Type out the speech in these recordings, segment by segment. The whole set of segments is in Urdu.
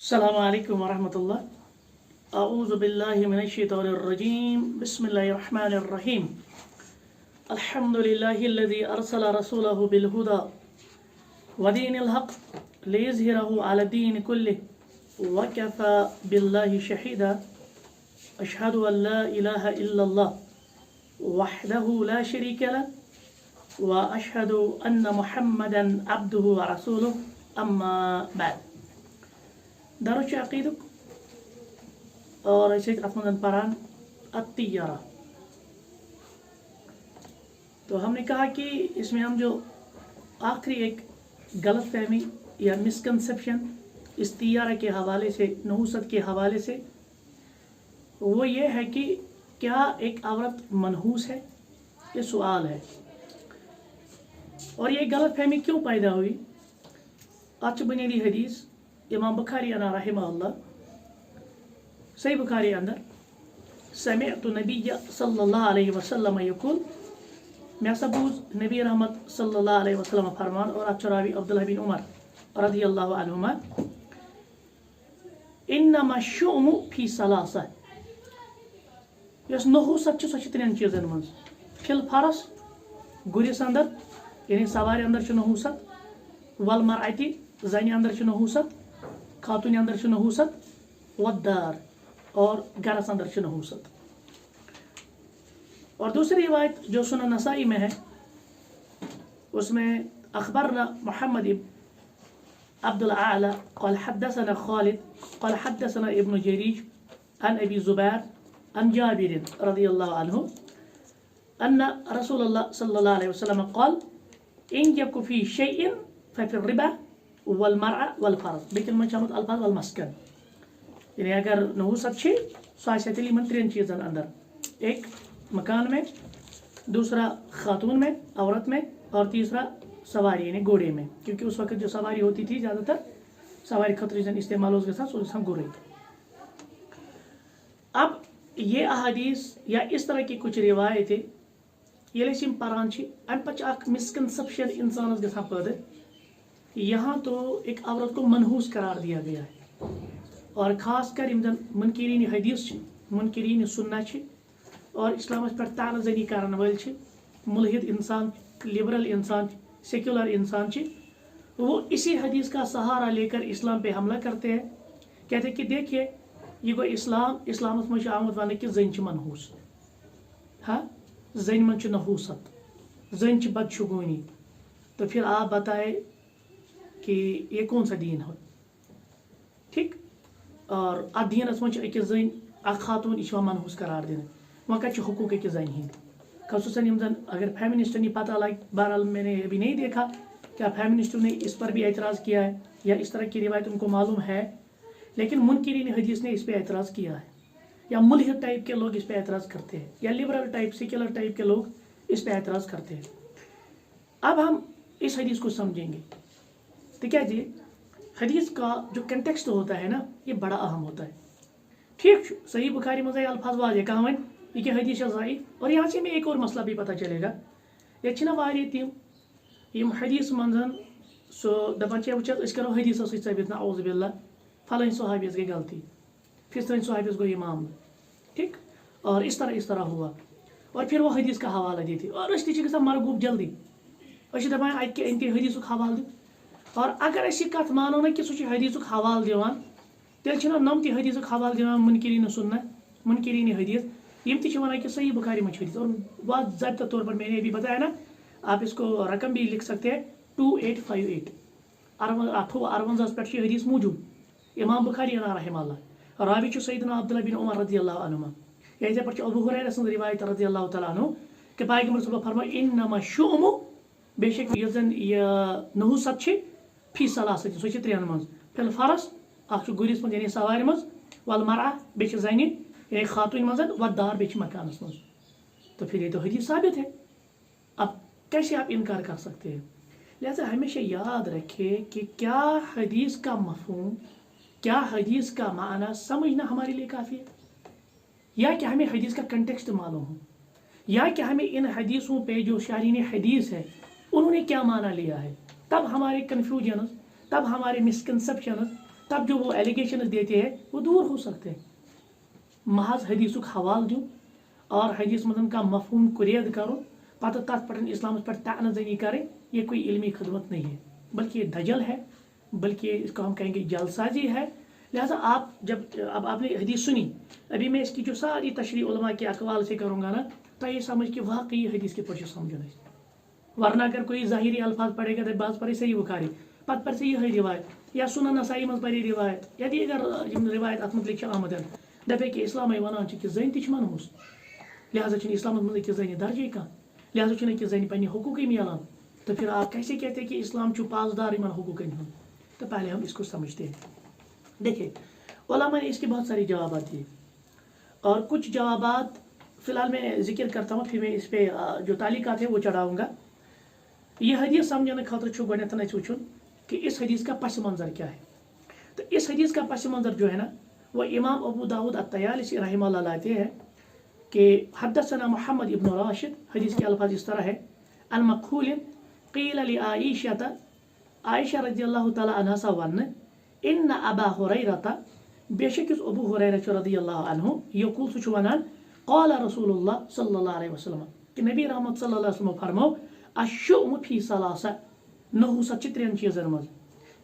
السلام عليكم ورحمة الله. أعوذ بالله من الشيطان الرجيم. بسم الله الرحمن الرحيم. الحمد لله الذي أرسل رسوله بالهدى ودين الحق ليظهره على الدين كله وكفى بالله شهيدا. أشهد أن لا إله إلا الله وحده لا شريك له وأشهد أن محمدا عبده ورسوله. أما بعد. درس عقیدک اور ایسے اتمنان پران الطیارہ. تو ہم نے کہا کہ اس میں ہم جو آخری ایک غلط فہمی یا مسکنسیپشن اس طیارہ کے حوالے سے، نحوست کے حوالے سے، وہ یہ ہے کہ کیا ایک عورت منحوس ہے؟ یہ سوال ہے. اور یہ غلط فہمی کیوں پیدا ہوئی؟ آج بنیادی حدیث امام بخاری انا رحمہ اللہ صحیح بخاری اندر سمعت نبی صلی اللہ علیہ وسلم یقول، میں سبوز نبی رحمت صلی اللہ علیہ وسلم فرمان، اور اچھا راوی عبداللہ بن عمر رضی اللہ عنہما، انما الشؤم فی ثلاثہ، یس نحوست سو ترین چیزن من، فی الفرس گرس اندر یعنی سوارِ اندر چھ نحوست، والمرأتی زنی اندر چھ نحوست، خاتون اندر چھ نحوست، والدار اور گرس اندر چھ نحوست. اور دوسری روایت جو سنن نسائی میں ہے اس میں اخبرنا محمد عبد الاعلى قال حدثنا خالد قال حدثنا ابن جريج عن ابي زبير عن جابر رضي الله عنه ان رسول الله صلى الله عليه وسلم قال ان يكن في شيء ففي الربا والمرأة والفرس. بیکن من چامت الفاظ والمسکن، یعنی اگر نحوست چھ سو آسے تیلی من ترین چیزن اندر، ایک مکان میں، دوسرا خاتون میں، عورت میں، اور تیسرا سواری یعنی گھوڑے میں، کیونکہ اس وقت جو سواری ہوتی تھی زیادہ تر سواری خطری جن استعمال اس کے ساتھ گھوڑے تھے. اب یہ احادیث یا اس طرح کی کچھ روایتیں ییٚلہِ أسۍ یِم پران چھِ، اَمہِ پتہٕ چھِ اکھ مسکنسپشن انسانس گژھان پٲدٕ. یہاں تو ایک عورت کو منحوس قرار دیا گیا ہے، اور خاص کر یم زن منکرین حدیث چھ، منکرین سنہ چھ، اور اسلامس پر طعنہ زنی کرن ول چھ، ملحد انسان، لبرل انسان، سیکولر انسان چھ، وہ اسی حدیث کا سہارا لے کر اسلام پہ حملہ کرتے ہیں. کہتے ہیں کہ دیکھیے یہ گو اسلامس من آمت ون کہ زن چھ منحوس، ہاں زن من چھ نحوست، زن چھ بدشگونی. تو پھر آپ بتائے کہ یہ کون سا دین ہے؟ ٹھیک. اور ات دینس من اکس زن اخ خاتون یہ منحوس قرار دین، وہاں کت حقوق اکس زن ہند، خصوصاً یم زن اگر فیمنسٹن یہ پتہ لگ. بہرحال میں نے ابھی نہیں دیکھا کیا فیمنسٹوں نے اس پر بھی اعتراض کیا ہے یا اس طرح کی روایت ان کو معلوم ہے، لیکن منکرین حدیث نے اس پہ اعتراض کیا ہے، یا ملحد ٹائپ کے لوگ اس پہ اعتراض کرتے ہیں، یا لبرل ٹائپ سیکولر ٹائپ کے لوگ اس پہ اعتراض کرتے ہیں. اب ہم اس حدیث کو سمجھیں گے. تو کیا جی حدیث کا جو کنٹیکسٹ ہوتا ہے نا یہ بڑا اہم ہوتا ہے. ٹھیک صحیح بخاری مزہ الفاظ واضح کہاں ون یہ کہ حدیث ضعیف. اور یہاں سے میں ایک اور مسئلہ بھی پتہ چلے گا. یہ چھنا واریاہ تم یم حدیث منزن سو دپان چھے وچھت اس کرو حدیث سی ثابت نعوذ باللہ فلان صحابیس گئی غلطی، فلان صحابیس گو امام، ٹھیک، اور اس طرح ہوا، اور پھر وہ حدیث کا حوالہ دیتی. اور اس تھی گژھان مرغوب جلدی، اس دپان اتہ انت حدیث حوالہ دو. اور اگر اس کت مانو نا کہ سہ حدیث حوالہ دیوان، تیل چھنا نم تہ حدیث حوالہ دیوان منکرین سنہ، منکرین حدیث یم تہ ونان کہ صحیح بخاری میں حدیث. اور باضابطہ طور پر میں نے ابھی بتایا نا، آپ اس کو رقم بھی لکھ سکتے ہیں 2858 58 پہ حدیث موجود. امام بخاری انا رحمہ اللہ، راوی چھ سیدنا عبداللہ بن عمر رضی اللہ عنہما. یتھے پہ ابو ہریرہ سن روایت رضی اللہ تعالیٰ عنہ کہ پیغمبر صلی اللہ علیہ وسلم فرمائے انما الشؤم، بے شک یہ زن یہ نحوست چھ فی ثلاثۃ سو چھ ترین من، فی الفرس اخ گرس من یعنی سوارِ من، والمرأة بیچ زنی یعنی خاتون من، والدار بیچ مکانس من. تو پھر یہ تو حدیث ثابت ہے، اب کیسے آپ انکار کر سکتے ہیں؟ لہذا ہمیشہ یاد رکھے کہ کیا حدیث کا مفہوم، کیا حدیث کا معنی سمجھنا ہمارے لیے کافی ہے، یا کہ ہمیں حدیث کا کنٹیکسٹ معلوم ہو، یا کہ ہمیں ان حدیثوں پہ جو شارحین حدیث ہے انہوں نے کیا معنی لیا ہے. تب ہمارے کنفیوژنز، تب ہمارے مسکنسیپشنز، تب جو وہ ایلیگیشنز دیتے ہیں وہ دور ہو سکتے ہیں. محض حدیثک حوالہ دیون اور حدیث مدن کا مفہوم کرید کرو پتہ تات پٹن اسلام پر طعنہ زنی کریں، یہ کوئی علمی خدمت نہیں ہے، بلکہ یہ دجل ہے، بلکہ اس کو ہم کہیں گے جل سازی ہے. لہٰذا آپ اب آپ نے حدیث سنی، ابھی میں اس کی جو ساری تشریح علماء کے اقوال سے کروں گا نا تو یہ سمجھ کہ واقعی حدیث کے پوچھ سمجھنا ہے. ورنہ اگر کوئی ظاہری الفاظ پڑھے گا تو بعض پڑھے صحیح بخاری پتہ پر سے یہ روایت یا سنن نسائی مز پڑے روایت یا دیگر روایت ات متعلق آمد دپے کہ اسلام ونان کہ زن تہ منحوس، لہٰذا اسلام مز کہ زن درجے کھانا، لہٰذا کہ زن پنہ حقوقی ملان. تو پھر آپ کیسے کہتے ہیں کہ اسلام چھ پاسدار ان حقوق ہند؟ تو پہلے ہم اس کو سمجھتے ہیں. دیکھیں علماء نے اس کے بہت سارے جوابات دیے اور کچھ جوابات فی الحال میں ذکر کرتا ہوں، پھر میں اس پہ جو تعلیقات ہیں وہ چڑھاؤں گا. یہ حدیث سمجھنے خاطر گۄڈنیتھ اسہِ وٕچھُن کہ اس حدیث کا پس منظر کیا ہے. تو اس حدیث کا پس منظر جو ہے نا وہ امام ابو داود الطیالسی رحمہ اللہ لاتے ہیں کہ حدثنا محمد ابن راشد، حدیث کے الفاظ اس طرح ہے: عن مکحول قیل لعائشہ، عائشہ رضی اللہ تعالی عنہ سا ون ان ابا ہریرہ، بے شک اس ابو ہریرہ رضی اللہ عنہ یقول سہ ونان قال رسول اللہ صلی اللہ علیہ وسلم کہ نبی رحمت صلی اللہ علیہ وسلم فرمو الشؤم فی ثلاثہ، نحوست چھ ترین چیزن مز: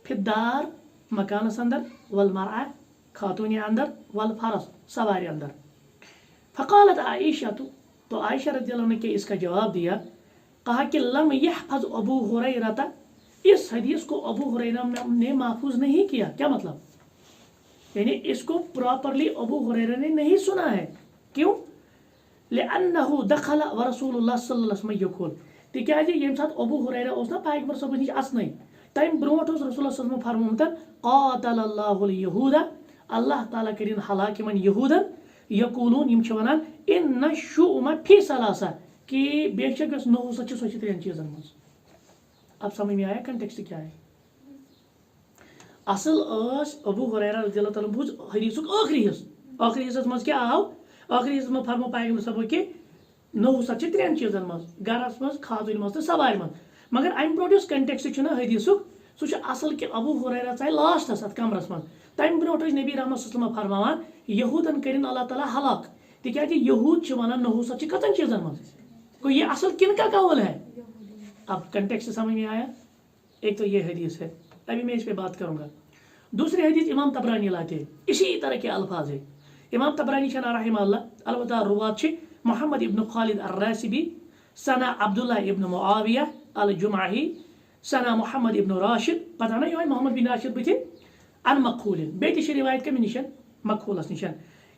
فی الدار مکانس اندر، والمرأة خاتون اندر، والفرس سواری اندر. فقالت عائشہ، تو عائشہ رضی اللہ عنہ کے اس کا جواب دیا، کہا کہ لم یحفظ ابو ہریرہ، اس حدیث کو ابو ہریرہ نے محفوظ نہیں کیا. کیا مطلب؟ یعنی اس کو پراپرلی ابو ہریرہ نے نہیں سنا ہے. کیوں؟ لأنه دخل ورسول اللہ صلی اللہ علیہ وسلم یقول، تکیازِ ییٚمہِ ساتہٕ ابو ہریرہ اوس نا پیغمبر صٲبس نش اژنٕے تمہِ برونٛٹھ اوس رسول اللہ صلی اللہ علیہ وسلم فرمومُت قاتل اللہ اليہود، اللہ تعالیٰ کٔرِنۍ ہلاک یِمن یہودن، یقولون یِم چھِ ونان ان الشؤم فی ثلاثہ، کہ بے شک یۄس نحوست چھِ سۄ چھِ ترٛٮ۪ن چیٖزن منٛز. اب سمجھ میں آیا کنٹیکسٹ کیا ہے؟ اصل ابو ہریرہ رضی اللہ تعالیٰ بوٗز حدیثُک ٲخری حصہٕ، ٲخری حصس منٛز کیٛاہ آو؟ ٲخری حصس منٛز فرمو پیغمبر صٲبو کہ نحوست چھِ ترٛٮ۪ن چیٖزن منٛز: گرس منٛز، خاتوٗنہِ منٛز تہٕ سوارِ منٛز. مگر امہِ برونٛٹھ یُس کنٹیکسٹ چھُ نا حدیثُک سُہ چھُ اصل کہ ابو ہریرہ ژاے لاسٹس اتھ کمرس منٛز. تمہِ برونٛٹھ ٲسۍ نبی رحمت صلی اللہ علیہ وسلم فرماوان یہوٗدن کٔرِنۍ اللہ تعالیٰ ہلاک، تِکیازِ یہوٗد چھِ ونان نحوست چھِ کٔژن چیٖزن منٛز. گوٚو یہ اصل کن کا قول ہے؟ اب کنٹیکسٹ سمجھ میں آیا؟ ایک تو یہ حدیث ہے، ابھی میں اس پہ بات کروں گا. دوسری حدیث امام طبرانی لاتے ہیں، اسی طرح کے الفاظ ہے. امام طبرانی چھنا رحمہ اللہ، البتہ روات چھ محمد ابن خالد الراسبی، ثنا عبداللہ ابن معاویہ الجمعی، ثنا محمد ابن راشد، پتہ نا یہ محمد بن راشد بتھ ان مکحول. بیٚیہِ تہِ چھِ روایت کمہِ نِش؟ مکحولس نِش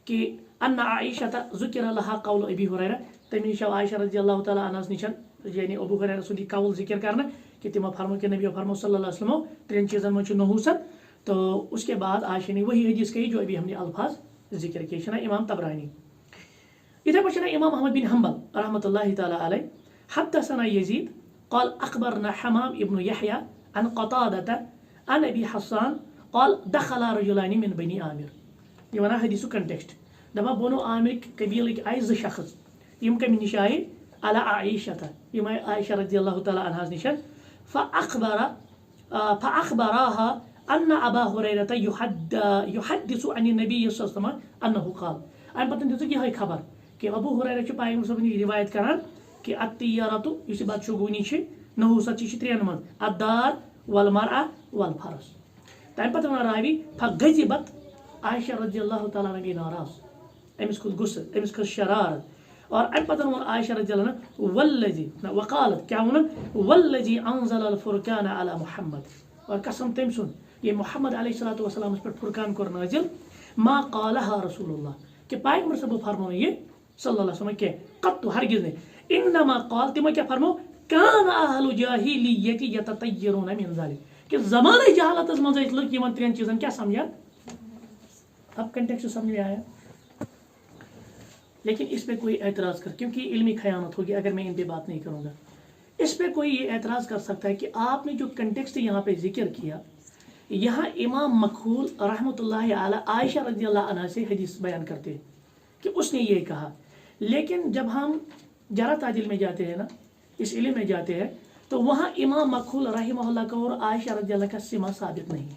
کہ ان عائشہ ذکر لها قول ابی ہریرہ، تمہِ نِش آو عائشہ رضی اللہ تعالیٰ عنہس نِش یعنی ابو ہریرہ سُنٛد یہ قول ذکر کرنا کہ تمو فرمو کہ نبی فرمو صلی اللہ علیہ وسلم ترین چیزن منٛز چھُ نحوست. تو اس کے بعد عائشہ نے وہی حدیث کہی جو ابھی ہم نے الفاظ ذکر کیے. چھنا امام طبرانی. اتھے پٲٹھۍ چھنا امام احمد بن حنبل رحمۃ اللہ تعالیٰ علیہ حدثنا یزید قال اخبرنا حمام ابن یحییٰ عن قتادة عن ابی حسان قال دخل رجلان من بنی عامر. یہ ونان حدیثُک کنٹیکسٹ، دپان بنو عامرٕکۍ قبیلٕکۍ آیہِ زٕ شخص، یم کمہِ نِش آیہِ؟ علی عائشہ، یم آیہِ عائشہ رضی اللہ تعالیٰ عنہا's نِش. فأخبراها ان ابا ہریرہ یحدث عن النبی صلی اللہ علیہ وسلم انه قال. امہِ پتہٕ دِژٕکھ یِہے خبر کہ ابو ہریرہ چھُ پیغمبر صٲبن نِش روایت کران کہ الطیارۃ، یُس یہِ بدشگوٗنی چھِ، نحوست چھِ ترٛٮ۪ن منٛز: الدار والمرأة والفرس. تمہِ پتہٕ ونان راوی فغضبت عائشہ رضی اللہ تعالیٰ عنہ گٔے ناراض، أمِس کھوٚت غُصہٕ، أمِس کھٔژ شرارت. اور امہِ پتہٕ ووٚن عائشہ رضی اللہ عنہ والذی، وقالت کیٛاہ ووٚنن؟ والذی انزل الفرقان علی محمد، اور قسم تٔمۍ سُنٛد یہ محمد علیہ الصلوۃ والسلام پٮ۪ٹھ فرقان کوٚر نٲزِل، ما قالها رسول اللہ، کہ پیغمبر صٲبو فرمو یہ صلی اللہ علیہ وسلم کینٛہہ، قطُ ہرگز نہیں. انما قال، تِمو کیٛاہ فرمو؟ کان اہل جاہلیۃ یتطیرون من ذلک، کہ زمانہ جہالتس منٛز ٲسۍ لُکھ یِمن ترٛٮ۪ن چیٖزن کیٛاہ سمجھان. اب کنٹیکسٹ سمجھ میں آیا؟ لیکن اس پہ کوئی اعتراض کر، کیونکہ علمی خیانت ہوگی اگر میں ان پہ بات نہیں کروں گا. اس پہ کوئی یہ اعتراض کر سکتا ہے کہ آپ نے جو کنٹیکسٹ یہاں پہ ذکر کیا، یہاں امام مکحول رحمۃ اللہ علیہ عائشہ رضی اللہ عنہ سے حدیث بیان کرتے ہیں کہ اس نے یہ کہا، لیکن جب ہم جرح تعدیل میں جاتے ہیں نا، اس علم میں جاتے ہیں، تو وہاں امام مکحول رحمہ اللہ کا اور عائشہ رضی اللہ کا سما ثابت نہیں ہے.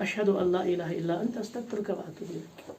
اشہدو اللہ الہ الا انت استغفرک و اتوب الیک.